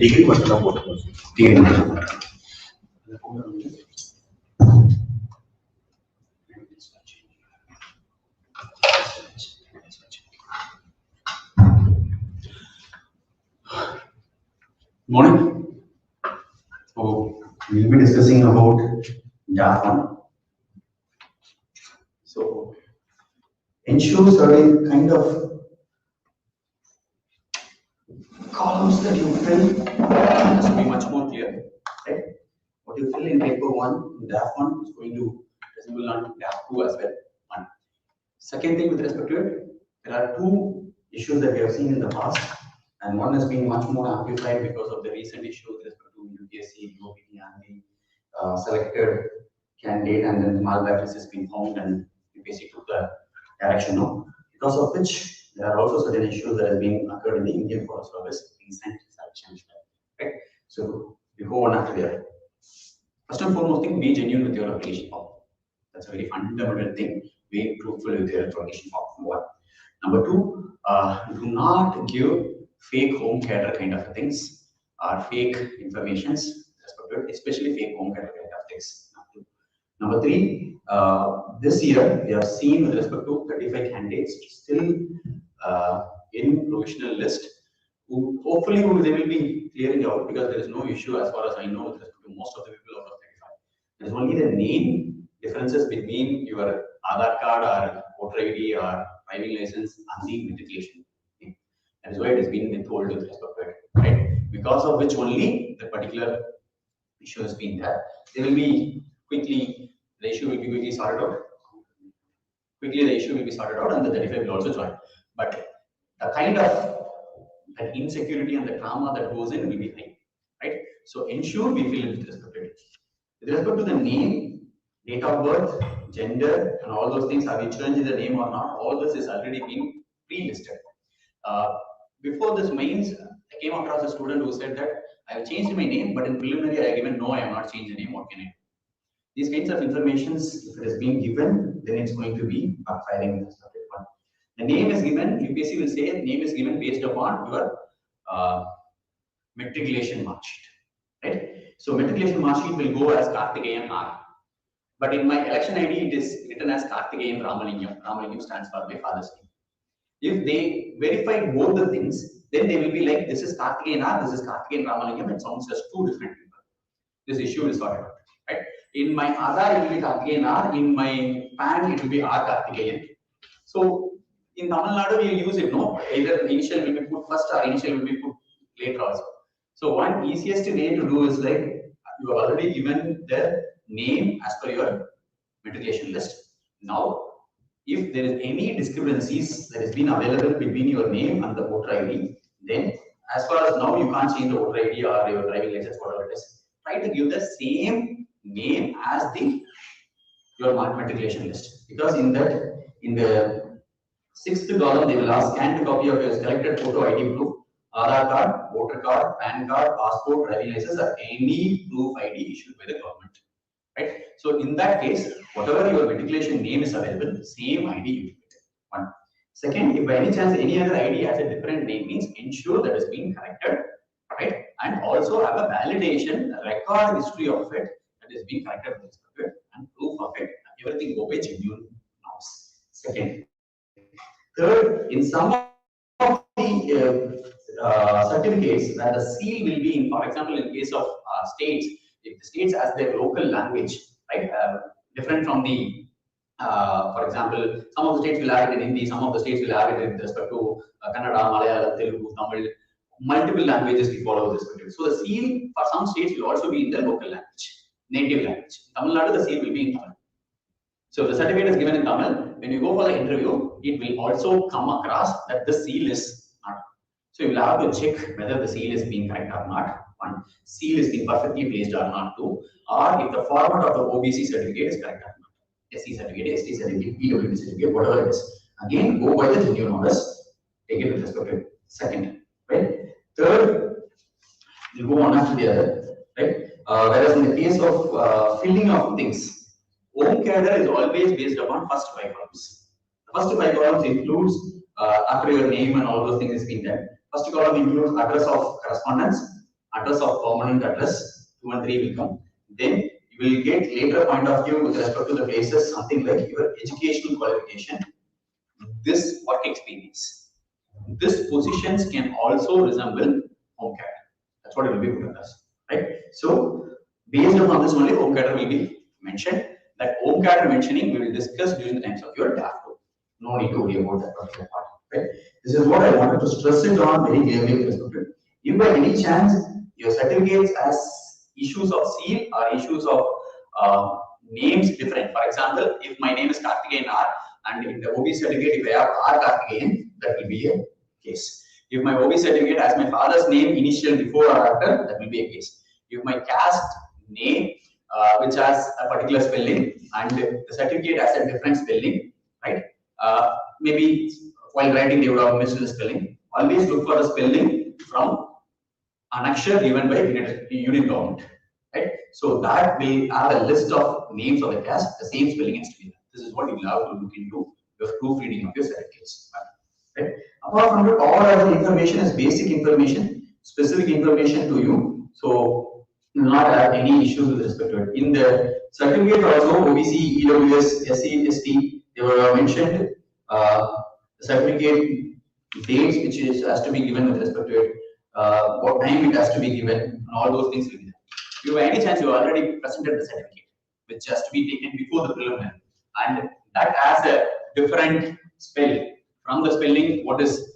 Degree மட்டும் போட்டுக்கணும். Degree மட்டும். Morning. So we'll be discussing about DAF. So ensure certain kind of columns that you fill must be much more clear. Right? What you fill in paper 1, DAF 1 is going to resemble on DAF 2 as well. One. Second thing with respect to it, there are two issues that we have seen in the past, and one has been much more amplified because of the recent issue with respect to UPSC, UOPT, and the selected candidate, and then malpractice has been found, and UPSC took the direction now. Because of which, there are also certain issues that have been occurred in the Indian Forest Service recent selection. Right? So we go on after there. First and foremost thing, be genuine with your application form. That's a very fundamental thing. Be truthful with your application form. One. Number two, do not give fake home cadre kind of things or fake informations, especially fake home cadre kind of things. Number three, this year we have seen with respect to 35 candidates still in provisional list. Who hopefully they will be clearing out because there is no issue as far as I know with respect to most of the people out of 35. There is only the name differences between your Aadhaar card or voter ID or driving license and the matriculation. Okay. That is why it has been withheld with respect to it, right? Because of which only the particular issue has been there. They will be quickly, the issue will be quickly sorted out. Quickly the issue will be sorted out and the 35 will also join. But the kind of that insecurity and the trauma that goes in will be high, right? So ensure we fill in with respect to it. With respect to the name, date of birth, gender, and all those things, have you changed the name or not? All this is already been pre-listed. Before this mains, I came across a student who said that I have changed my name, but in preliminary I have given no, I have not changed the name. What can I do? These kinds of information, if it has been given, then it's going to be backfiring with respect to one. The name is given, UPSC will say the name is given based upon your matriculation mark sheet, right? So matriculation mark sheet will go as Karthikeyan R. But in my election ID, it is written as Karthikeyan Ramalingam. Ramalingam stands for my father's name. If they verify both the things, then they will be like, this is Karthikeyan R, this is Karthikeyan Ramalingam, it sounds as two different people. This issue is sorted out, right? In my Aadhaar, it will be Karthikeyan R, in my PAN, it will be R Karthikeyan. So in Tamil Nadu, we will use it, no? Either initial will be put first or initial will be put later also. So one easiest way to do is like, you have already given the name as per your matriculation list. Now, if there is any discrepancies that has been available between your name and the voter ID, then as far as now you can't change the voter ID or your driving license, whatever it is. Try to give the same name as your matriculation list, because in the 6th column they will ask scanned copy of your selected photo ID proof, Aadhaar card, voter card, PAN card, passport, driving license, or any proof ID issued by the government. Right? So in that case, whatever your matriculation name is available, same ID you get. One. Second, if by any chance any other ID has a different name, means ensure that is being corrected, right? And also have a validation, a record history of it that is being corrected with respect to it, and proof of it. Everything go by genuine norms. Second. Third, in some of the certificates where the seal will be in, for example, in case of states, if the states has their local language, right, different from the, for example, some of the states will have it in Hindi, some of the states will have it with respect to Kannada, Malayalam, Telugu, Tamil, multiple languages we follow with respect to it. So the seal for some states will also be in the local language, native language. In Tamil Nadu, the seal will be in Tamil. So if the certificate is given in Tamil, when you go for the interview, it will also come across that the seal is not. So you will have to check whether the seal is being correct or not. One, seal is being perfectly placed or not. Two, or if the format of the OBC certificate is correct or not. SC certificate, ST certificate, PWD certificate, whatever it is. Again, go by the genuine orders. Take it with respect to second, right? Third, you go one after the other, right? Whereas in the case of filling of things, home cadre is always based upon first 5 columns. The first 5 columns includes after your name and all those things is being done. First column includes address of correspondence, address of permanent address, 2 and 3 will come. Then you will get later point of view with respect to the places, something like your educational qualification, this work experience. This positions can also resemble home cat. That's what it will be put as, right? So based upon this only home cat will be mentioned. That home cat mentioning we will discuss during the times of your DAF. No need to worry about that particular part, right? This is what I wanted to stress it on very clearly with respect to it. If by any chance your certificates as issues of seal or issues of names different. For example, if my name is Karthikeyan R and in the OB certificate if I have R Karthikeyan, that will be a case. If my OB certificate has my father's name initial before or after, that will be a case. If my caste name which has a particular spelling and the certificate has a different spelling, right? Maybe while writing they would have missed the spelling. Always look for the spelling from an aksha given by union government, right? So that will have a list of names of the caste, the same spelling is to be there. This is what you will have to look into your proofreading of your certificates. Right? Apart from that, all other information is basic information, specific information to you. So you will not have any issues with respect to it. In the certificate also, OBC, EWS, SC, ST, they were mentioned certificate dates which has to be given with respect to it, what time it has to be given, and all those things will be there. If by any chance you already presented the certificate, which has to be taken before the preliminary, and that has a different spell. From the spelling, what is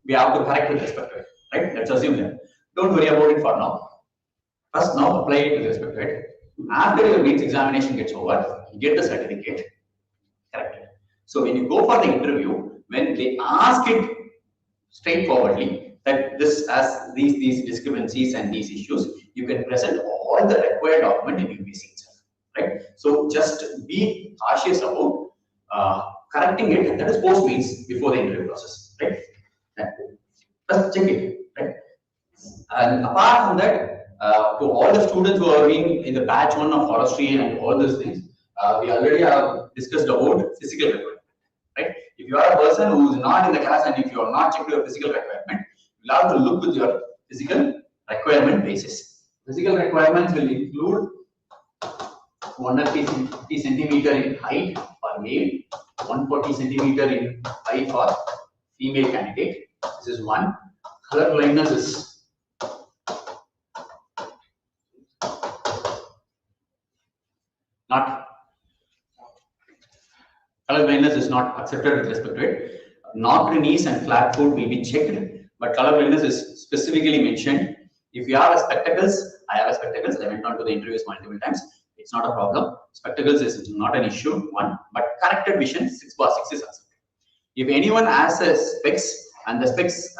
we have to correct with respect to it, right? Let's assume that. Don't worry about it for now. First, now apply it with respect to it. After your means examination gets over, you get the certificate, correct it. So when you go for the interview, when they ask it straightforwardly that this has these discrepancies and these issues, you can present all the required document in UBC itself, right? So just be cautious about correcting it. That is post means before the interview process, right? Just check it, right? And apart from that, to all the students who are being in the batch 1 of forestry and all those things, we already have discussed about physical requirement, right? If you are a person who is not in the class and if you are not checked your physical requirement, you will have to look with your physical requirement basis. Physical requirements will include 150 centimeter in height for male, 140 centimeter in height for female candidate. This is one. Color blindness is not. Color blindness is not accepted with respect to it. Knocked knees and flat foot will be checked, but color blindness is specifically mentioned. If you have spectacles, I have spectacles. I went on to the interviews multiple times. It's not a problem. Spectacles is not an issue. One, but corrected vision 6x6 is accepted. If anyone has a specs and the specs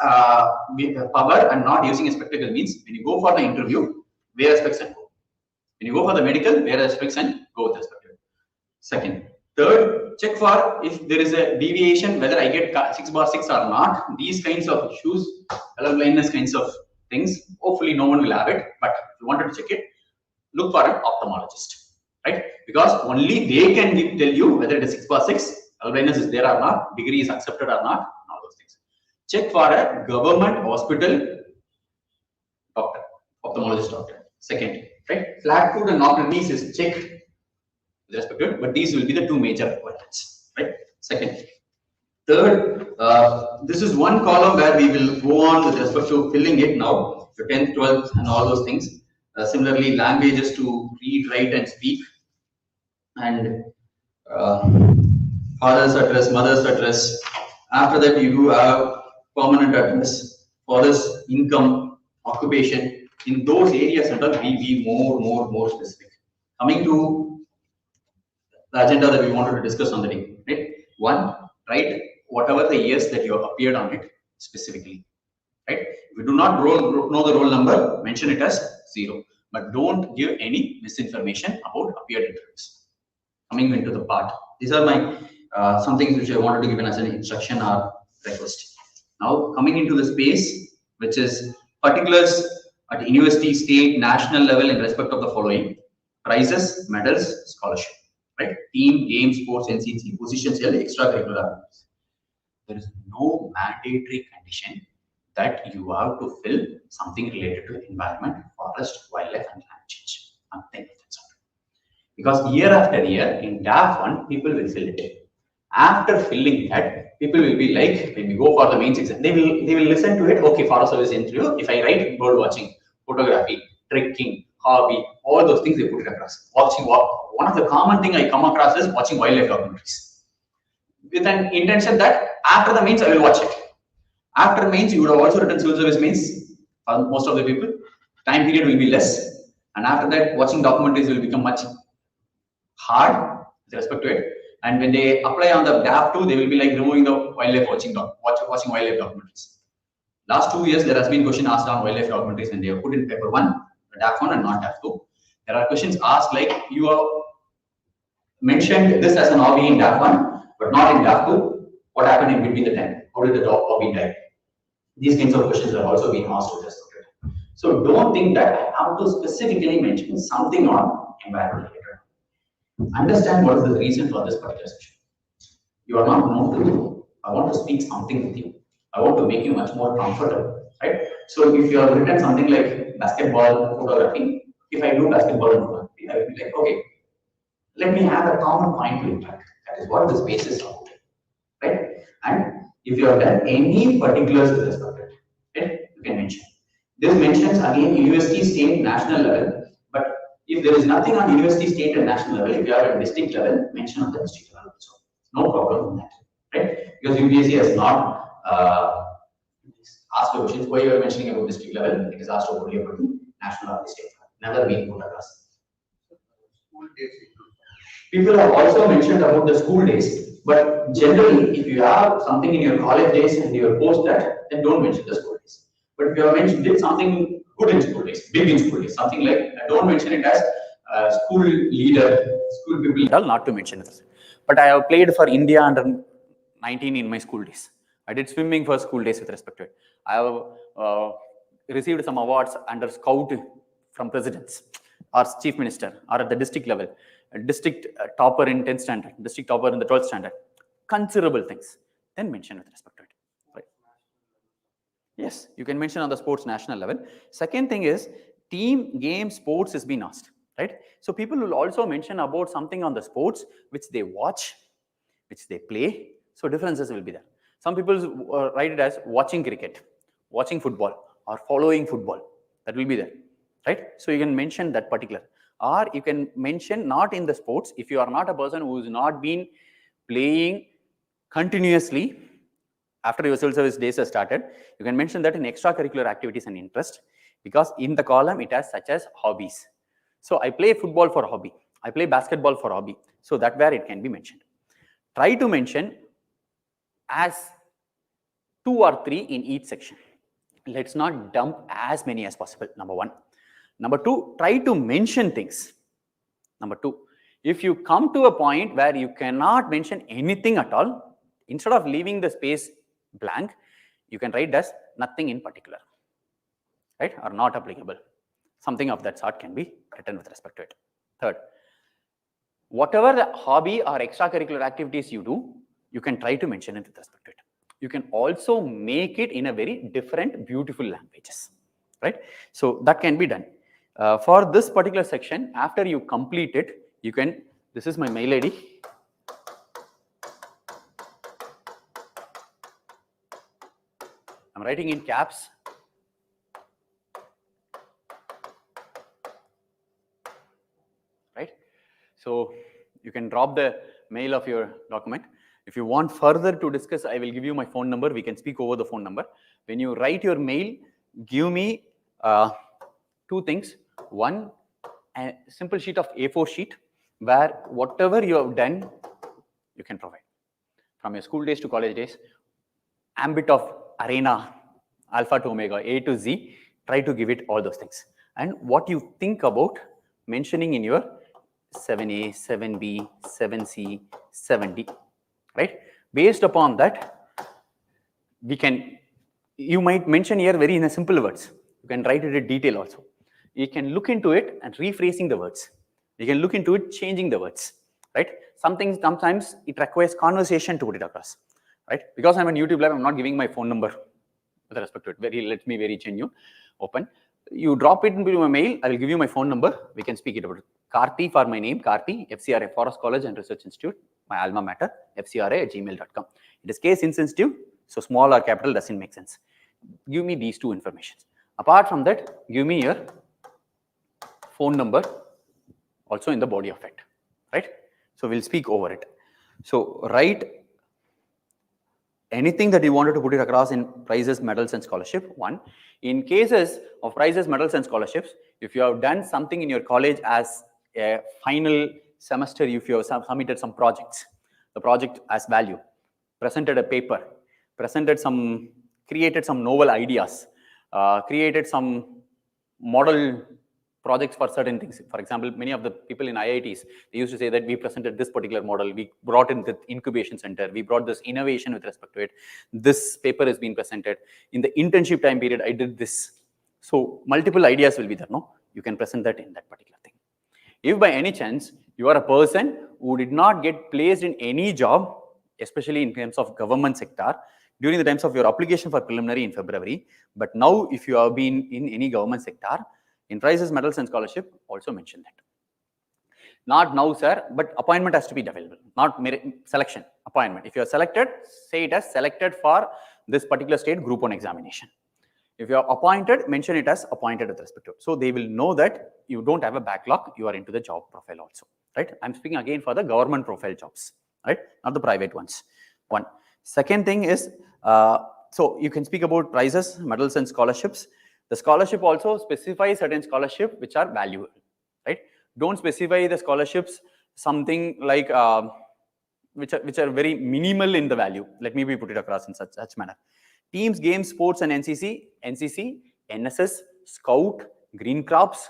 with power and not using a spectacle means when you go for the interview, wear a specs and go. When you go for the medical, wear a specs and go with the spectacle. Second. Third, check for if there is a deviation, whether I get 6x6 or not. These kinds of issues, color blindness kinds of things, hopefully no one will have it, but if you wanted to check it, look for an ophthalmologist, right? Because only they can tell you whether it is 6x6, color blindness is there or not, degree is accepted or not, all those things. Check for a government hospital doctor, ophthalmologist doctor. Second, right? Flat foot and knocked knees is checked with respect to it, but these will be the two major requirements, right? Second. Third, this is one column where we will go on with respect to filling it now, the 10th, 12th, and all those things. Similarly, languages to read, write, and speak, and father's address, mother's address. After that, you do have permanent address, father's income, occupation. In those areas, we be more specific. Coming to the agenda that we wanted to discuss on the day, right? One, write whatever the years that you have appeared on it specifically, right? If you do not know the roll number, mention it as 0, but don't give any misinformation about appeared interviews. Coming into the part, these are my some things which I wanted to give as an instruction or request. Now coming into the space, which is particulars at university, state, national level in respect of the following: prizes, medals, scholarship, right? Team, games, sports, NCC, positions, extracurricular activities. There is no mandatory condition that you have to fill something related to environment, forest, wildlife, and climate change. Nothing of that sort. Because year after year in DAF 1, people will fill it. After filling that, people will be like, when we go for the mains exam, they will listen to it. Okay, Forest Service interview. If I write bird watching, photography, trekking, hobby, all those things they put it across. Watching one of the common thing I come across is watching wildlife documentaries. With an intention that after the mains I will watch it. After mains, you would have also written civil service mains for most of the people. Time period will be less, and after that, watching documentaries will become much hard with respect to it. And when they apply on the DAF 2, they will be like removing the wildlife watching wildlife documentaries. Last 2 years, there has been question asked on wildlife documentaries when they are put in paper 1, DAF 1 and not DAF 2. There are questions asked like, you have mentioned this as an hobby in DAF 1, but not in DAF 2. What happened in between the time? How did the hobby die? These kinds of questions are also being asked with respect to it. So don't think that I have to specifically mention something on environment related. Understand what is the reason for this particular session. You are not known to me. I want to speak something with you. I want to make you much more comfortable, right? So if you have written something like basketball photography, if I do basketball and photography, I will be like, okay, let me have a common point to impact. That is what this space is about, right? And if you have done any particulars with respect to it, right, you can mention. This mentions again university, state, national level. But if there is nothing on university, state, and national level, if you have a district level, mention on the district level also. No problem in that, right? Because UPSC has not asked questions why you are mentioning about district level. It is asked only about the national or the state level. Never been put across. People have also mentioned about the school days, but generally, if you have something in your college days and you post that, then don't mention the school days. But if you have mentioned did something good in school days, big in school days, something like don't mention it as school leader, school people. Not to mention this. But I have played for India under 19 in my school days. I did swimming for school days with respect to it. I have received some awards under Scout from presidents or chief minister or at the district level. District topper in 10th standard, district topper in the 12th standard, considerable things, then mention with respect to it. Right? Yes, you can mention on the sports national level. Second thing is team, game, sports is being asked, right? So people will also mention about something on the sports which they watch, which they play. So differences will be there. Some people write it as watching cricket, watching football, or following football. That will be there, right? So you can mention that particular. Or you can mention not in the sports, if you are not a person who has not been playing continuously after your civil service days have started, you can mention that in extracurricular activities and interest, because in the column it has such as hobbies. So I play football for hobby, I play basketball for hobby. So that where it can be mentioned. Try to mention as 2 or 3 in each section. Let's not dump as many as possible, number 1. Number 2, try to mention things. Number 2, if you come to a point where you cannot mention anything at all, instead of leaving the space blank, you can write as nothing in particular, right? Or not applicable. Something of that sort can be written with respect to it. Third, whatever the hobby or extracurricular activities you do, you can try to mention it with respect to it. You can also make it in a very different, beautiful languages, right? So that can be done. For this particular section, after you complete it, you can, this is my mail ID. I'm writing in caps. Right? So you can drop the mail of your document. If you want further to discuss, I will give you my phone number. We can speak over the phone number. When you write your mail, give me 2 things. One, a simple sheet of A4 sheet where whatever you have done, you can provide. From your school days to college days, ambit of arena, alpha to omega, A to Z, try to give it all those things. And what you think about mentioning in your 7A, 7B, 7C, 7D, right? Based upon that, we can, you might mention here very in a simple words. You can write it in detail also. You can look into it and rephrasing the words. You can look into it, changing the words, right? Sometimes it requires conversation to put it across. right? Because I'm on YouTube Live, I'm not giving my phone number with respect to it. Let me very genuine, open. You drop it into my mail, I will give you my phone number. We can speak it about it. Karthi for my name, Karthi, FCRA, Forest College and Research Institute, my alma mater, fcra@gmail.com. It is case insensitive, so small or capital doesn't make sense. Give me these two informations. Apart from that, give me your phone number also in the body of it, right? So we'll speak over it. So write anything that you wanted to put it across in prizes, medals, and scholarship. One, in cases of prizes, medals, and scholarships, if you have done something in your college as a final semester, if you have submitted some projects, the project as value, presented a paper, created some novel ideas, created some model projects for certain things. For example, many of the people in IITs, they used to say that we presented this particular model, we brought in the incubation center, we brought this innovation with respect to it, this paper has been presented. In the internship time period, I did this. So multiple ideas will be there, no? You can present that in that particular thing. If by any chance, you are a person who did not get placed in any job, especially in terms of government sector, during the times of your application for preliminary in February, but now if you have been in any government sector, in prizes, medals, and scholarship, also mention that. Not now, sir, but appointment has to be available, not selection, appointment. If you are selected, say it as selected for this particular state group 1 examination. If you are appointed, mention it as appointed with respect to it. So they will know that you don't have a backlog, you are into the job profile also, right? I'm speaking again for the government profile jobs, right? Not the private ones. One. Second thing is, so you can speak about prizes, medals, and scholarships. The scholarship also specifies certain scholarship which are valuable, right? Don't specify the scholarships something like which are very minimal in the value. Let me put it across in such manner. Teams, games, sports, and NCC, NSS, Scout, Green Crops,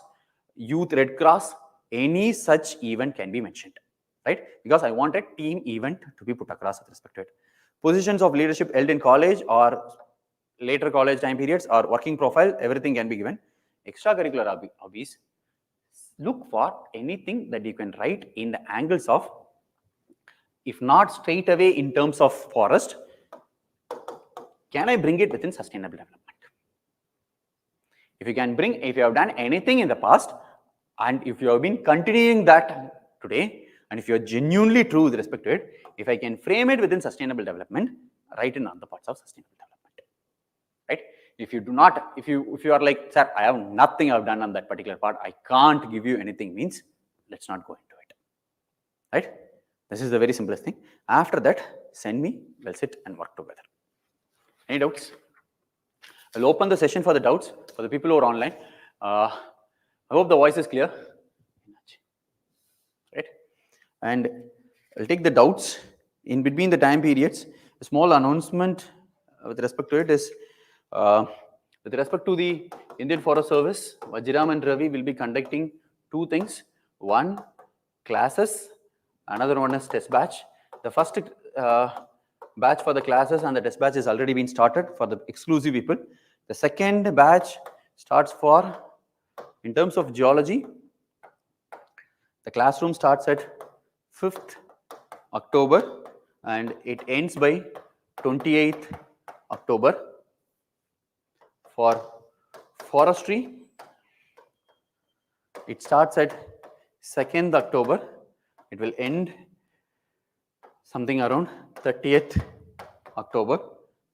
Youth Red Cross, any such event can be mentioned, right? Because I want a team event to be put across with respect to it. Positions of leadership held in college or later college time periods or working profile, everything can be given. Extracurricular hobbies, look for anything that you can write in the angles of, if not straight away in terms of forest, can I bring it within sustainable development? If you can bring, if you have done anything in the past, and if you have been continuing that today, and if you are genuinely true with respect to it, if I can frame it within sustainable development, write in other parts of sustainable development. Right? If you do not, if you are like, sir, I have nothing I've done on that particular part, I can't give you anything, means let's not go into it. Right? This is the very simplest thing. After that, send me, we'll sit and work together. Any doubts? I'll open the session for the doubts for the people who are online. I hope the voice is clear. Right? And I'll take the doubts in between the time periods. A small announcement with respect to it is, with respect to the Indian Forest Service, Vajiram and Ravi will be conducting two things. One, classes. Another one is test batch. The first batch for the classes and the test batch has already been started for the exclusive people. The second batch starts for, in terms of geology, the classroom starts at 5th October and it ends by 28th October. For forestry, it starts at 2nd October. It will end something around 30th October.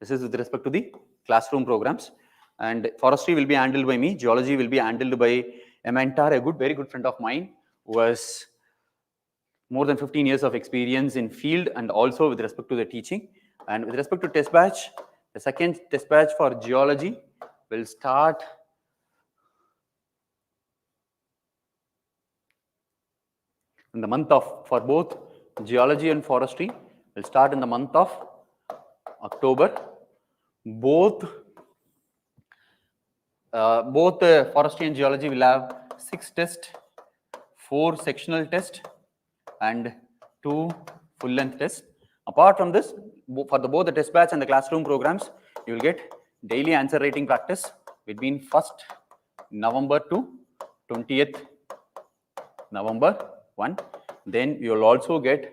This is with respect to the classroom programs. And forestry will be handled by me. Geology will be handled by a mentor, a very good friend of mine, who has more than 15 years of experience in field and also with respect to the teaching. And with respect to test batch, the second test batch for geology will start in the month of, for both geology and forestry, will start in the month of October. Both forestry and geology will have 6 tests, 4 sectional tests, and 2 full-length tests. Apart from this, for both the test batch and the classroom programs, you will get daily answer writing practice between 1st November to 20th November 1. Then you will also get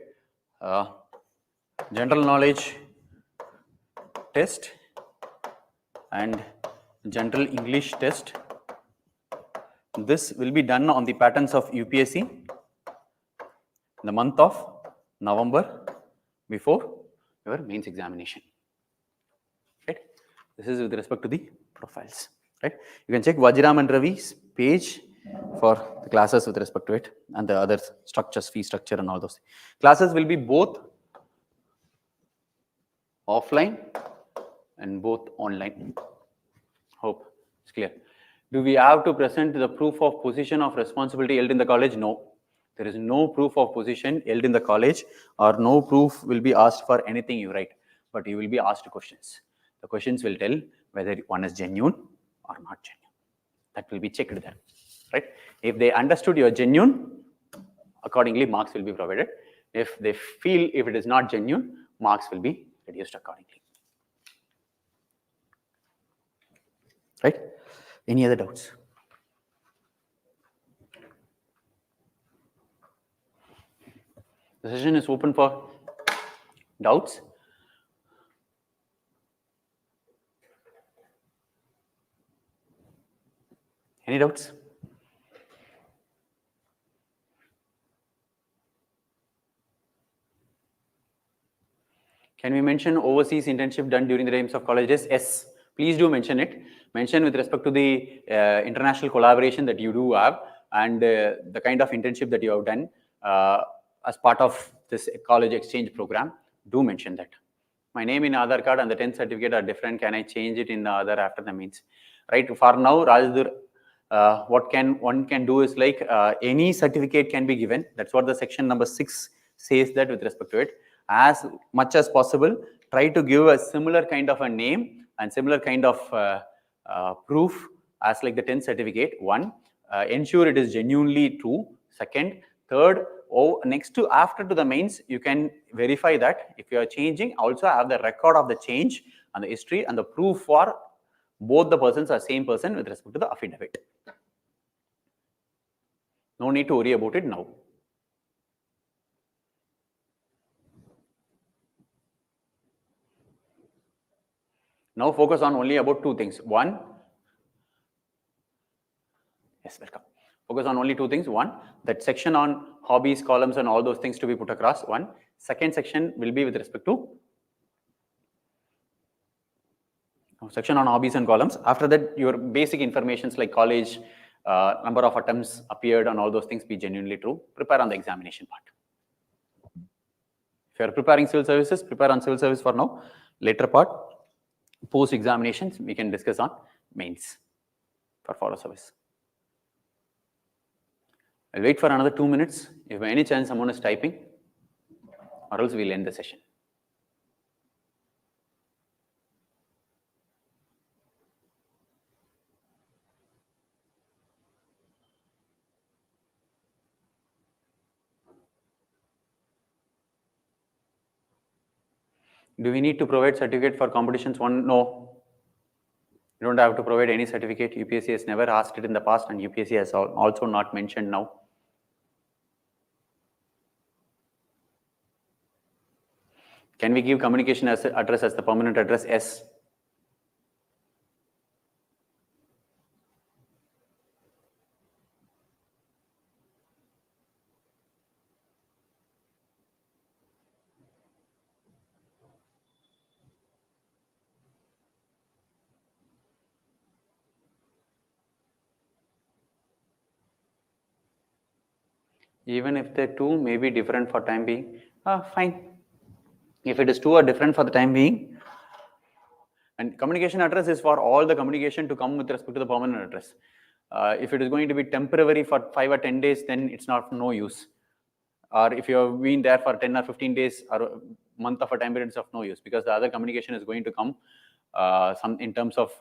general knowledge test and general English test. This will be done on the patterns of UPSC in the month of November before your mains examination. Right? This is with respect to the profiles. Right? You can check Vajiram and Ravi's page for the classes with respect to it and the other structures, fee structure and all those. Classes will be both offline and both online. Hope it's clear. Do we have to present the proof of position of responsibility held in the college? No. There is no proof of position held in the college, or no proof will be asked for anything you write, but you will be asked questions. The questions will tell whether one is genuine or not genuine. That will be checked there, right? If they understood you are genuine, accordingly marks will be provided. If they feel if it is not genuine, marks will be reduced accordingly. Right? Any other doubts? The session is open for doubts. Any doubts? Can we mention overseas internship done during the times of colleges? Yes, please do mention it. Mention with respect to the international collaboration that you do have and the kind of internship that you have done as part of this college exchange program. Do mention that. My name in Aadhaar card and the 10th certificate are different. Can I change it in the other after the means? Right. For now, Rajdur, what one can do is like any certificate can be given. That's what the section number 6 says that with respect to it. As much as possible, try to give a similar kind of a name and similar kind of proof as like the 10th certificate. One, ensure it is genuinely true. Second, third, next to after to the mains, you can verify that if you are changing, also have the record of the change and the history and the proof for both the persons are same person with respect to the affidavit. No need to worry about it now. Now focus on only about two things. One, yes, welcome. Focus on only two things. One, that section on hobbies, columns, and all those things to be put across. One. Second section will be with respect to section on hobbies and columns. After that, your basic informations like college, number of attempts appeared, and all those things be genuinely true. Prepare on the examination part. If you are preparing civil services, prepare on civil service for now. Later part, post examinations, we can discuss on mains for follow service. I'll wait for another 2 minutes. If by any chance someone is typing, or else we'll end the session. Do we need to provide certificate for competitions? One, no. You don't have to provide any certificate. UPSC has never asked it in the past, and UPSC has also not mentioned now. Can we give communication address as the permanent address? Yes. Even if the two may be different for time being, fine. If it is two are different for the time being, and communication address is for all the communication to come with respect to the permanent address. If it is going to be temporary for 5 or 10 days, then it's not no use. Or if you have been there for 10 or 15 days or a month of a time period, it's of no use, because the other communication is going to come some in terms of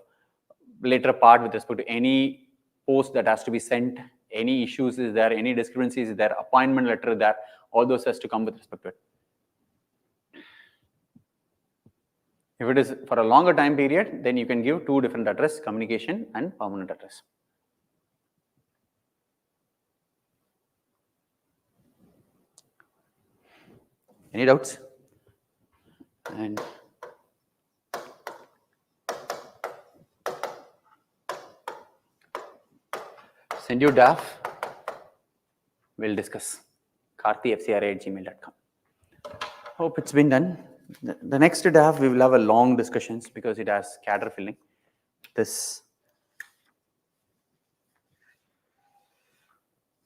later part with respect to any post that has to be sent, any issues is there, any discrepancies is there, appointment letter there, all those has to come with respect to it. If it is for a longer time period, then you can give two different address, communication and permanent address. Any doubts? And send you DAF. We'll discuss. karthifcra@gmail.com. Hope it's been done. The next DAF, we will have a long discussions because it has cadre filling. This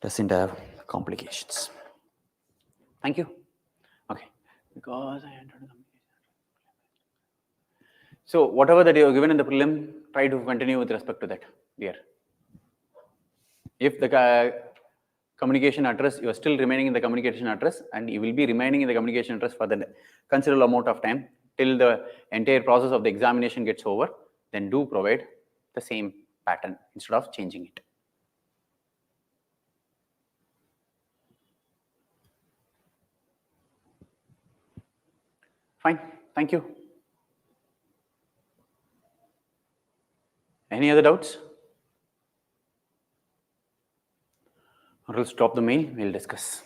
doesn't have complications. Thank you. Okay. Because I entered the communication. So whatever that you are given in the prelim, try to continue with respect to that, dear. If the communication address, you are still remaining in the communication address, and you will be remaining in the communication address for the considerable amount of time till the entire process of the examination gets over, then do provide the same pattern instead of changing it. Fine, thank you. Any other doubts? Or else drop the mail, we'll discuss.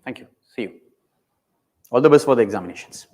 Thank you. See you. All the best for the examinations.